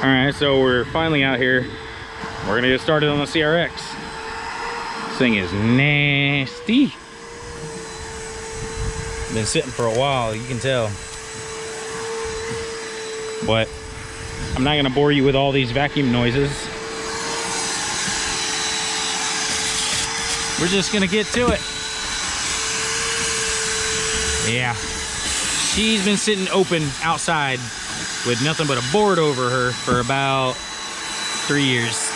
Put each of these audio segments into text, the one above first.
All right, so we're finally out here. We're gonna get started on the CRX. This thing is nasty. Been sitting for a while, you can tell. But I'm not gonna bore you with all these vacuum noises. We're just gonna get to it. Yeah, she's been sitting open outside with nothing but a board over her for about 3 years.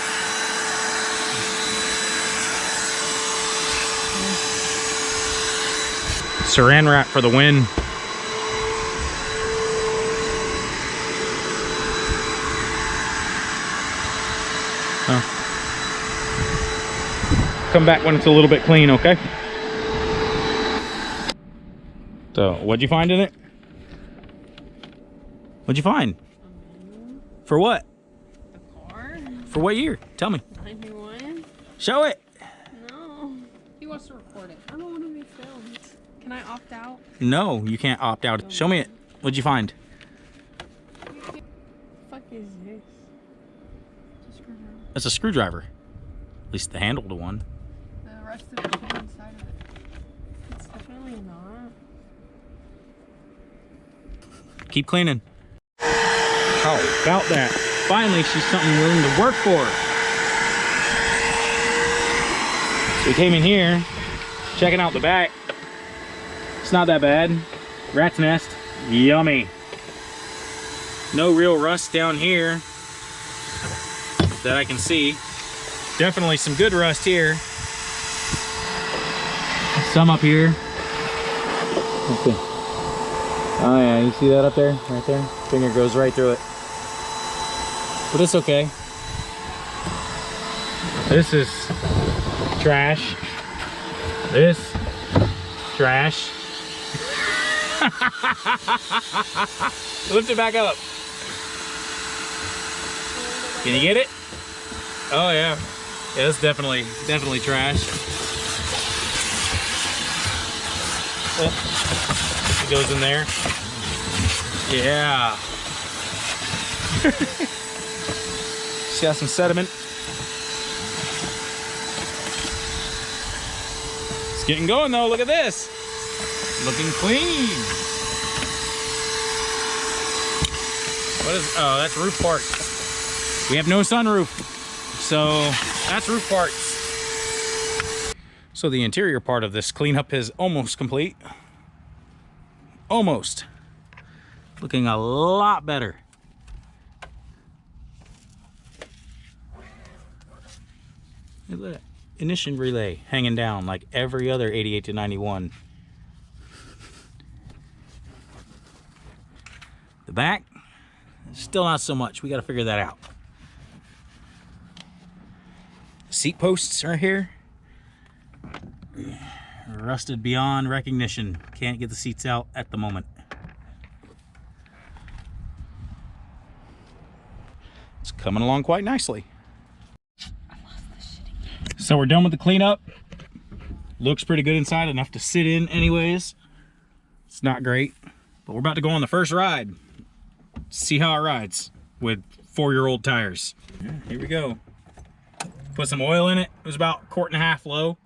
Saran wrap for the win. Oh. Come back when it's a little bit clean, okay? So, what'd you find in it? What'd you find? For what? The car. For what year? Tell me. 91. Show it. No. He wants to record it. I don't want to be filmed. Can I opt out? No, you can't opt out. Show me it. What'd you find? What the fuck is this? It's a screwdriver. That's a screwdriver. At least the handle to one. The rest of it came inside of it. It's definitely not. Keep cleaning. How about that? Finally, she's something willing to work for. So we came in here, checking out the back. It's not that bad. Rat's nest, yummy. No real rust down here that I can see. Definitely some good rust here. Some up here. Let's see. Oh yeah, you see that up there? Right there? Finger goes right through it. But it's okay. This is trash. This trash. Lift it back up. Can you get it? Oh yeah. Yeah, it's definitely trash. Oh, it goes in there. Yeah. She's got some sediment. It's getting going though, look at this. Looking clean. What is, oh, that's roof parts. We have no sunroof, so that's roof parts. So the interior part of this cleanup is almost complete. Almost. Looking a lot better. Look at that ignition relay hanging down like every other 88 to 91. The back, still not so much. We got to figure that out. Seat posts are here. Rusted beyond recognition. Can't get the seats out at the moment. It's coming along quite nicely. So we're done with the cleanup. Looks pretty good inside, enough to sit in anyways. It's not great, but we're about to go on the first ride. See how it rides with 4-year-old tires. Yeah, here we go. Put some oil in it. It was about 1.5 quart low.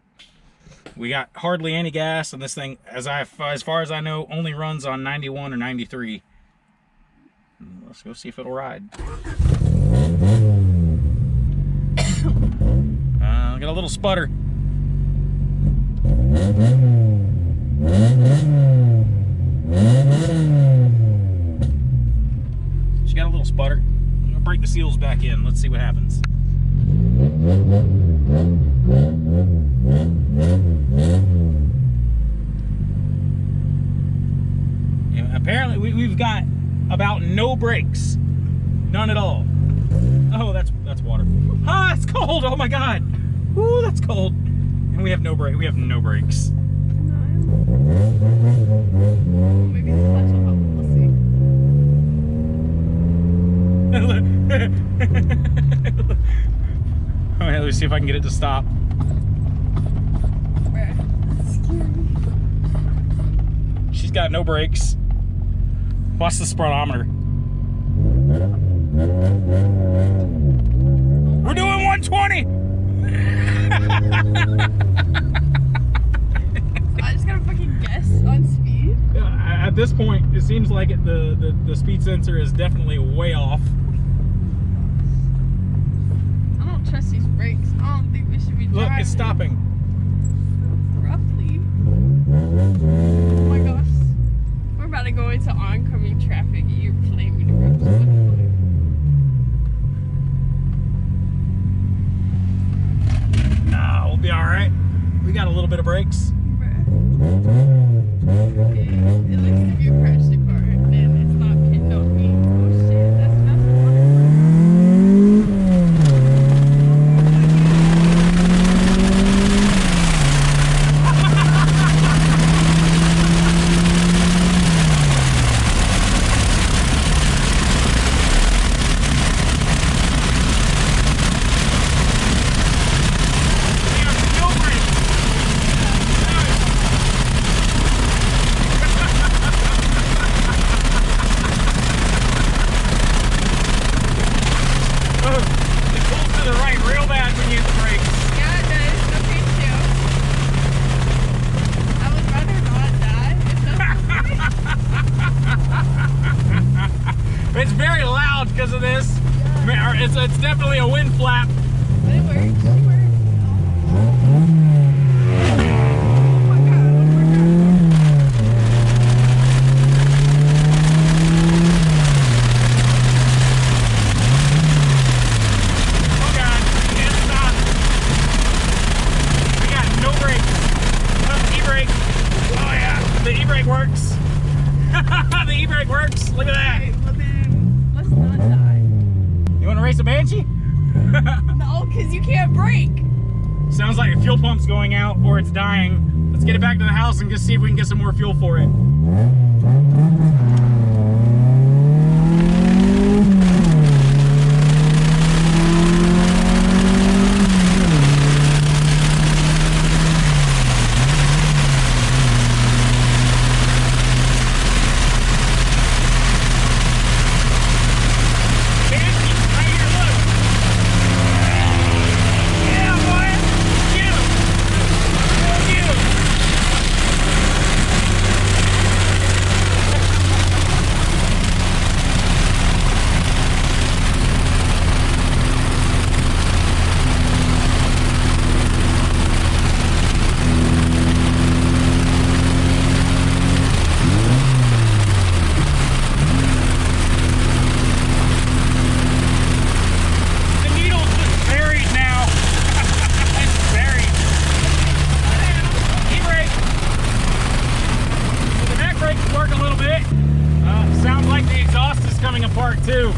We got hardly any gas, and this thing, as far as I know, only runs on 91 or 93. Let's go see if it'll ride. Got a little sputter. She got a little sputter. I'm gonna break the seals back in. Let's see what happens. Yeah, apparently we've got about no brakes. None at all. Oh, that's water. Ah, it's cold. Oh my God. Ooh, that's cold. And we have no brake. We have no brakes. Maybe the clutch will help. We'll see. Alright, let me see if I can get it to stop. That's scary. She's got no brakes. Watch the speedometer. We're doing 120. I just gotta fucking guess on speed. Yeah, at this point, it seems like the speed sensor is definitely way off. I don't trust these brakes. I don't think we should be driving. Look, it's stopping. Roughly. Oh my gosh. We're about to go into oncoming traffic. You're flaming the roads. What the fuck? Nah, we'll be all right. We got a little bit of brakes. Bruh. Okay. At least if you crash the car, then it's not hitting on me. Oh shit, that's It's very loud because of this. Yeah. It's definitely a wind flap. But it works. It works. Oh god, can't stop. We got no brakes. E-brake. Oh yeah, the e-brake works. The e-brake works. Look at that. Okay, well then, let's not die. You want to race a Banshee? No, because you can't brake. Sounds like a fuel pump's going out or it's dying. Let's get it back to the house and just see if we can get some more fuel for it. Apart too.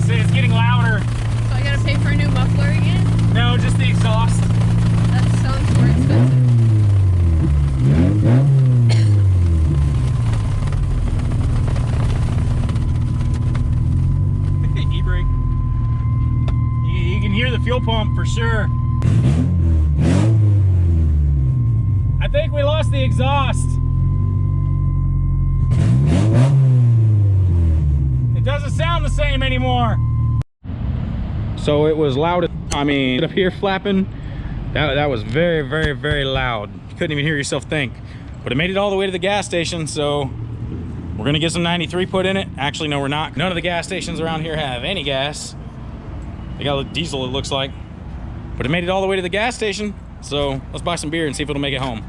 It's getting louder. So I gotta pay for a new muffler again? No, just the exhaust. That sounds more expensive. E-brake. You can hear the fuel pump for sure. I think we lost the exhaust. Doesn't sound the same anymore. So it was loud. I mean, up here flapping, that was very, very, very loud. You couldn't even hear yourself think. But it made it all the way to the gas station, so we're gonna get some 93 put in it. Actually, no, we're not. None of the gas stations around here have any gas. They got a diesel, it looks like. But it made it all the way to the gas station, so let's buy some beer and see if it'll make it home.